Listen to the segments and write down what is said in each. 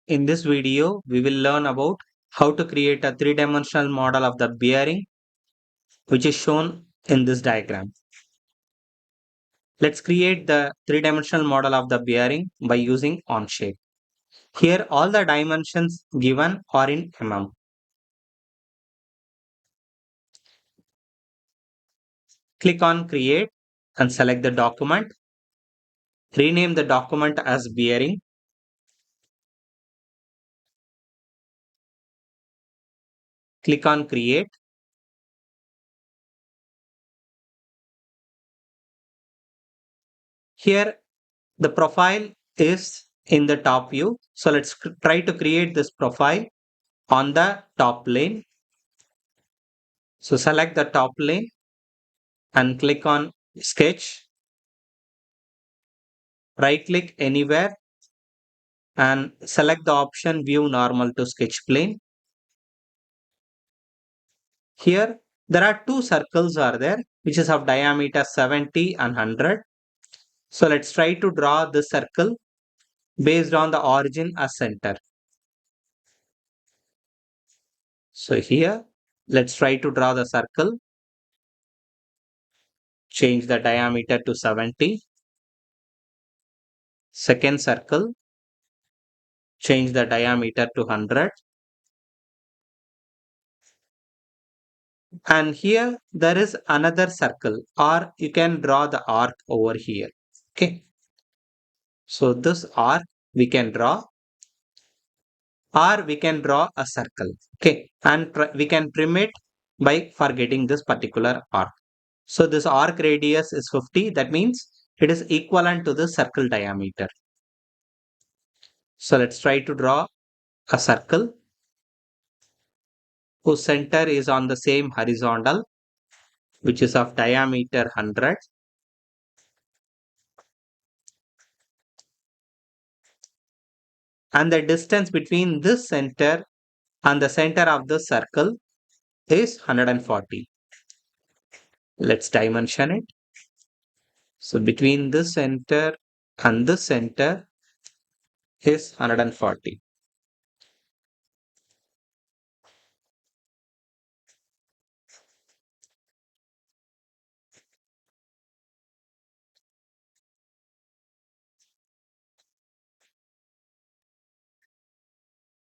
in this video, we will learn about how to create a three-dimensional model of the bearing, which is shown in this diagram. Let's create the three-dimensional model of the bearing by using Onshape. Here, all the dimensions given are in mm. Click on Create and select the document. Rename the document as bearing. Click on Create. Here, the profile is in the top view. So let's try to create this profile on the top plane. So select the top plane and click on Sketch. Right click anywhere and select the option View Normal to Sketch Plane. Here there are two circles are there which is of diameter 70 and 100. So let's try to draw the circle based on the origin as center. So here let's try to draw the circle. Change the diameter to 70. Second circle, change the diameter to 100. And here there is another circle, or you can draw the arc over here. Okay. So this arc we can draw, or we can draw a circle. Okay. And we can trim it by forgetting this particular arc. So this arc radius is 50. That means it is equivalent to the circle diameter. So let's try to draw a circle whose center is on the same horizontal, which is of diameter 100. And the distance between this center and the center of the circle is 140. Let's dimension it. So between this center and this center is 140.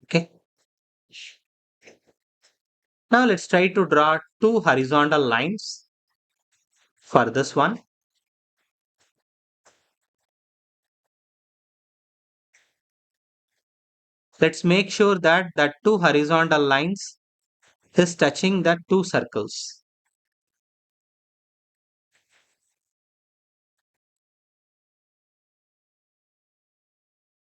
Okay. Now let's try to draw two horizontal lines for this one. Let's make sure that the two horizontal lines is touching the two circles.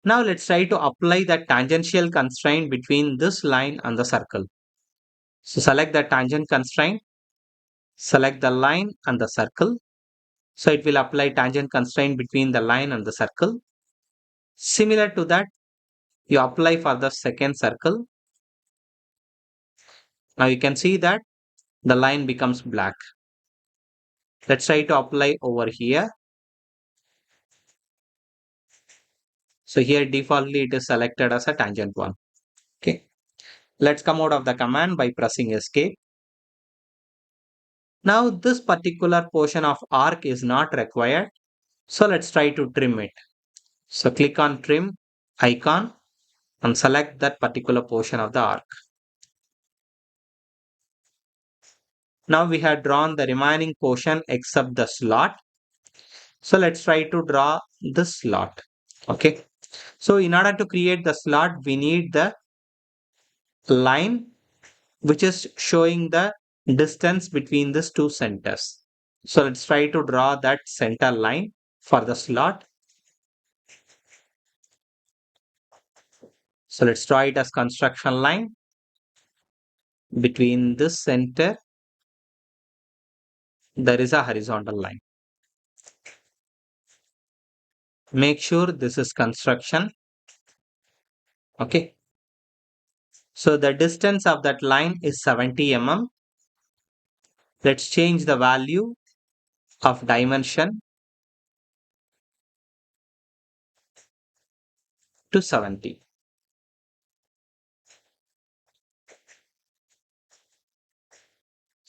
Now let's try to apply the tangential constraint between this line and the circle. So select the tangent constraint, select the line and the circle. So it will apply tangent constraint between the line and the circle. Similar to that, you apply for the second circle. Now you can see that the line becomes black. Let's try to apply over here. So here defaultly it is selected as a tangent one. Okay. Let's come out of the command by pressing escape. Now this particular portion of arc is not required. So let's try to trim it. So click on trim icon and select that particular portion of the arc. Now we have drawn the remaining portion except the slot. So let's try to draw the slot. Okay. So in order to create the slot, we need the line which is showing the distance between these two centers. So let's try to draw that center line for the slot. So let's draw it as construction line between this center. There is a horizontal line. Make sure this is construction. Okay. So the distance of that line is 70 mm. Let's change the value of dimension to 70.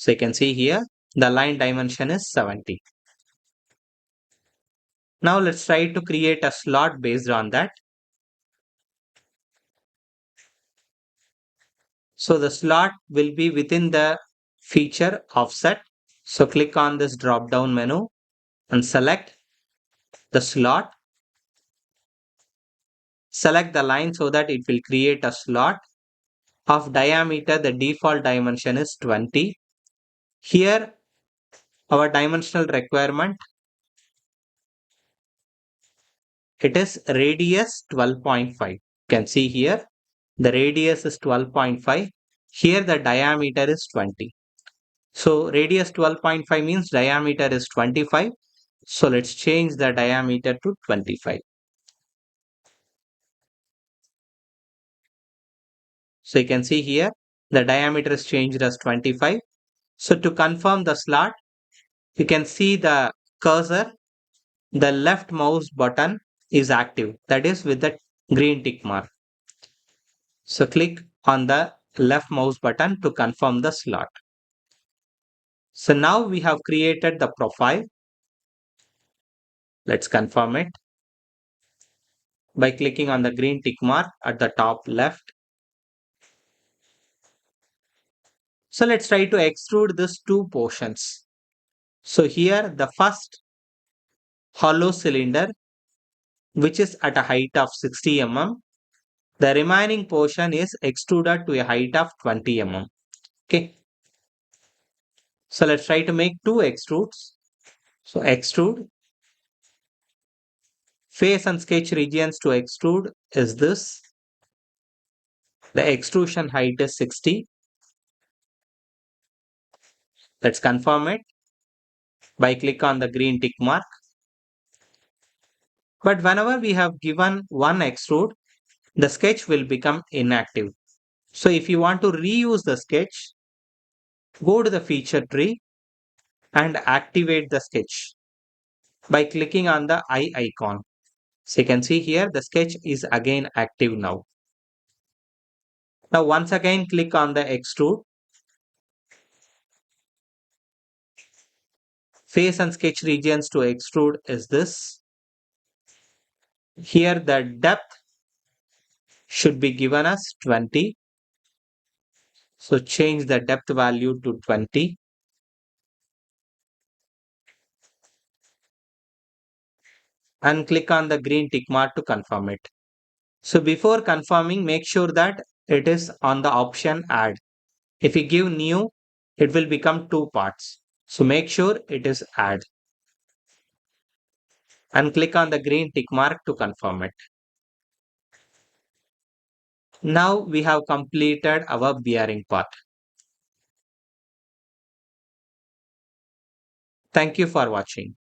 So you can see here the line dimension is 70. Now let's try to create a slot based on that. So the slot will be within the feature offset. So click on this drop down menu and select the slot. Select the line so that it will create a slot of diameter. The default dimension is 20. Here our dimensional requirement, it is radius 12.5. You can see here the radius is 12.5. Here the diameter is 20. So radius 12.5 means diameter is 25. So let's change the diameter to 25. So you can see here the diameter is changed as 25. So to confirm the slot, you can see the cursor, the left mouse button is active, that is with the green tick mark. So click on the left mouse button to confirm the slot. So now we have created the profile. Let's confirm it by clicking on the green tick mark at the top left. So let's try to extrude these two portions. So here the first hollow cylinder, which is at a height of 60 mm, the remaining portion is extruded to a height of 20 mm. Okay. So let's try to make two extrudes. So extrude, face and sketch regions to extrude is this. The extrusion height is 60. Let's confirm it by click on the green tick mark. But whenever we have given one extrude, the sketch will become inactive. So if you want to reuse the sketch, go to the feature tree and activate the sketch by clicking on the eye icon. So you can see here the sketch is again active now. Now once again click on the extrude. Face and sketch regions to extrude is this. Here the depth should be given as 20. So change the depth value to 20. And click on the green tick mark to confirm it. So before confirming, make sure that it is on the option add. If you give new, it will become two parts. So make sure it is add. And click on the green tick mark to confirm it. Now we have completed our bearing part. Thank you for watching.